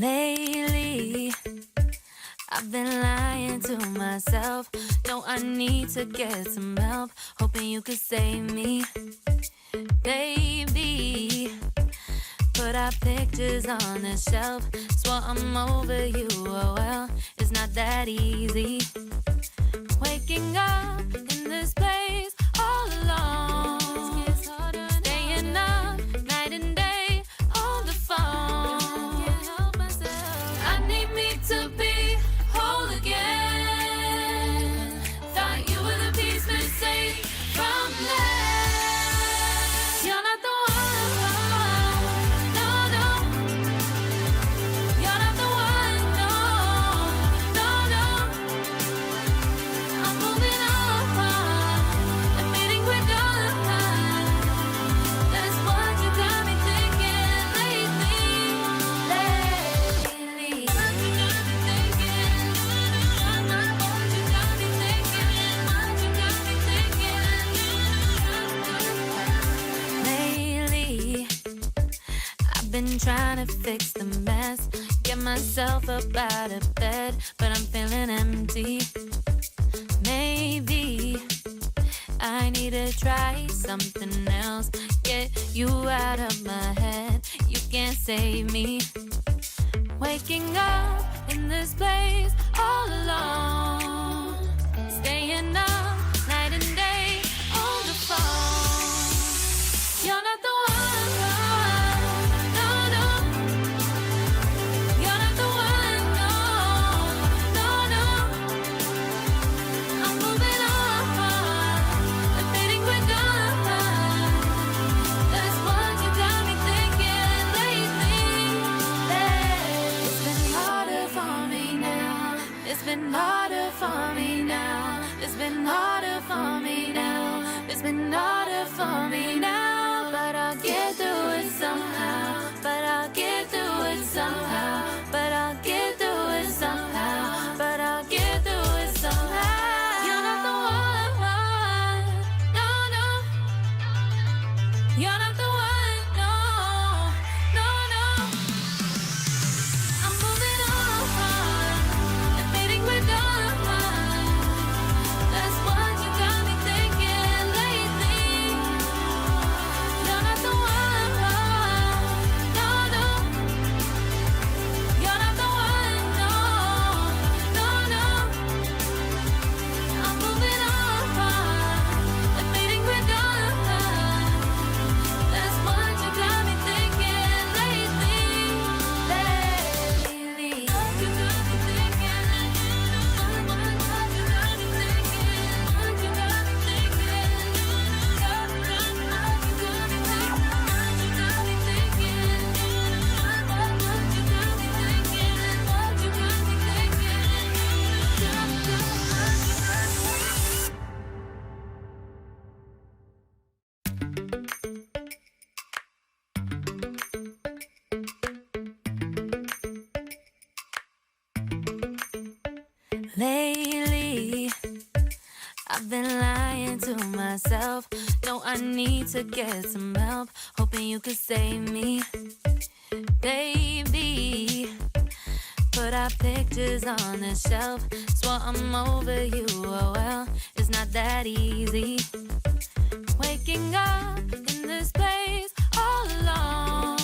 Lately, I've been lying to myself. No, I need to get some help. Hoping you could save me, baby. Put our pictures on the shelf. Swore I'm over you, oh well, it's not that easy. Waking up in this place all alone. Staying up night and day on the phone. I need me to be whole again. Thought you were the piece missing from that. You're not the been trying to fix the mess, get myself up out of bed, but I'm feeling empty. Maybe I need to try something else, get you out of my head. You can't save me. Waking up in this place all alone, staying up night and day on the phone. You're not the one. It's been harder for me now. It's been harder for me now. It's been harder for me now. But I'll get through it somehow. But I'll get through it somehow. But I'll get through it somehow. But I'll get through it somehow. You're not the one. No, no. You're not the one. No, no, no. I'm moving on. That's what you got me thinking lately. You're not the one. No, no. You're not the one. No, no, no. I'm moving on. Admitting we're done. That's what you got me thinking lately. Lately. You got me thinking. Lately, I've been lying to myself. No, I need to get some help. Hoping you could save me, baby. Put our pictures on the shelf. Swore I'm over you, oh well, it's not that easy. Waking up in this place all alone.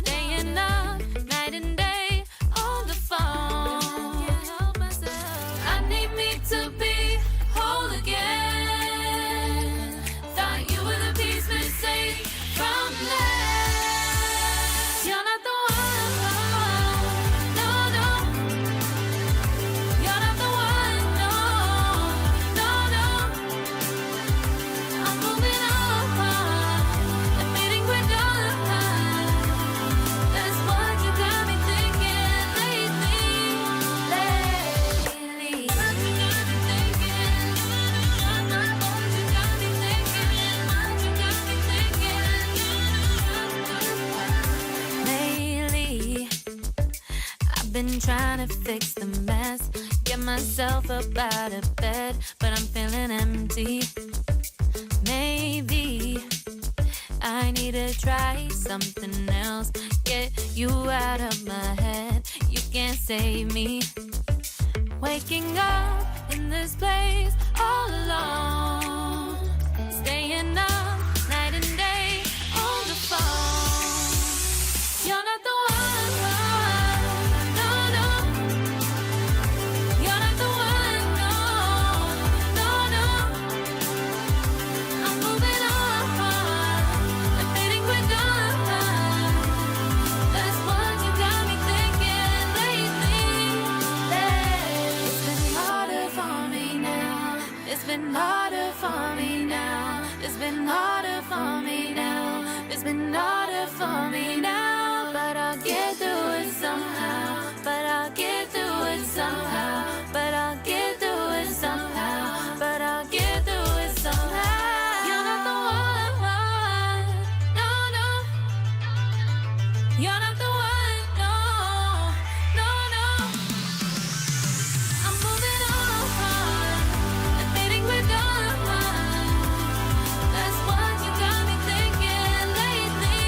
Staying up night and day on the phone. I need me to be whole again. Thought you were the piece missing from that. You're not the one. No, no. You're not the one. No, no, no. I'm moving on. Admitting we're done. That's what you got me thinking lately. Lately, I've been trying to fix the mess, get myself up out of bed, but I'm feeling empty. Maybe I need to try something else, get you out of my head. You can't save me. Waking up in this place all alone, staying up night and day on the phone. You're not the one, no, no. You're not the one, no, no, no. I'm moving on, I'm fading quick on. That's what you got me thinking lately. It's been harder for me now. It's been harder for me now. It's been harder for me now. It's been harder for me now. But I'll get through it somehow. But I'll get through it somehow. But I'll get through it somehow. But I'll get through it somehow. You're not the one, no, no. You're not the one, no, no, no. I'm moving on, I'm fading with dawn. That's what you got me thinking lately.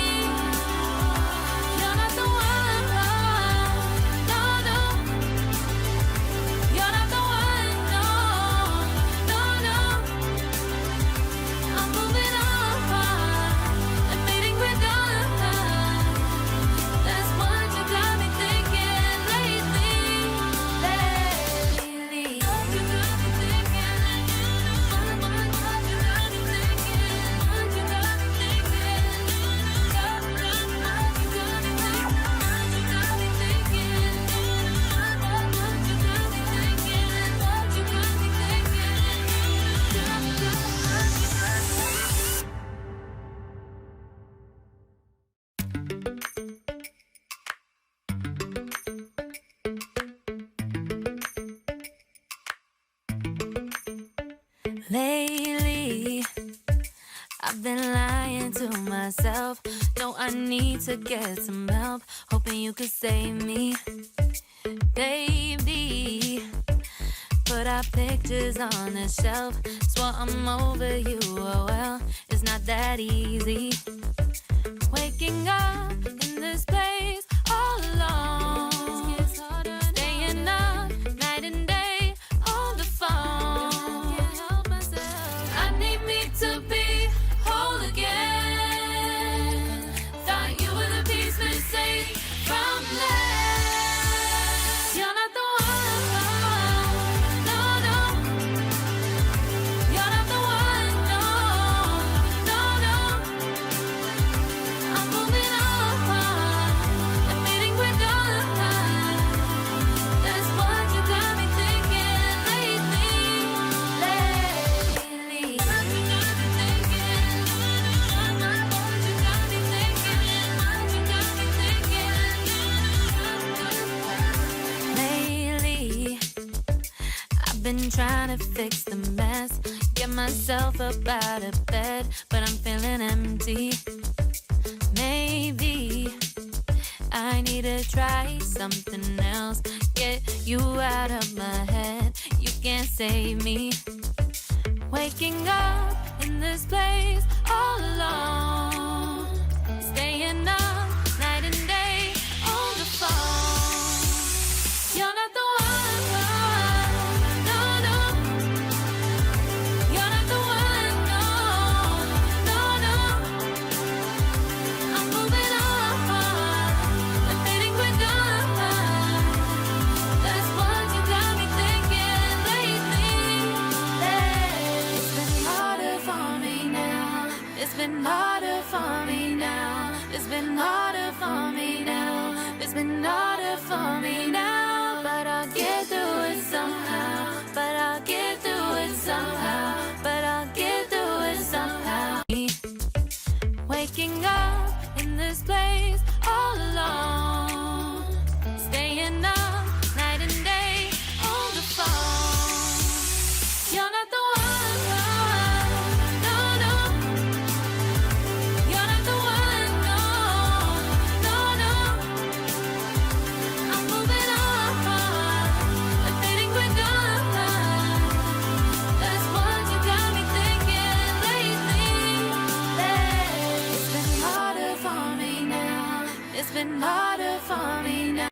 You're not the one, no, no. You're not the one, no, no, no. I'm moving on, I'm fading with dawn. That's what you got me thinking lately. What you got me thinking? What you got me thinking? What you got me thinking? What you got me thinking? What you got me thinking? What you got me Lately, I've been lying to myself. No, I need to get some help. Hoping you could save me, baby. Put our pictures on the shelf. Swore I'm over you, oh well, it's not that easy. Waking up in this place all alone, staying up night and day on the phone. I need me to be whole again. Thought you were the piece missing from last. You're not the one, no, no. You're not the one, no, no, no. I'm moving on, I'm fading with dawn. That's what you got me thinking lately. What you got me thinking? What you got me thinking? What you got me thinking? Lately, I've been trying to fix the mess, get myself up out of bed, but I'm feeling empty. Maybe I need to try something else. Get you out of my head. You can't save me. Waking up in this place all alone, staying up night and day on the phone. You're not the one, no, no. You're not the one, no, no, no. I'm moving on, I'm fading with dawn. That's what you got me thinking lately. It's been harder for me now. It's been harder for me now. It's been harder It's been harder for me now.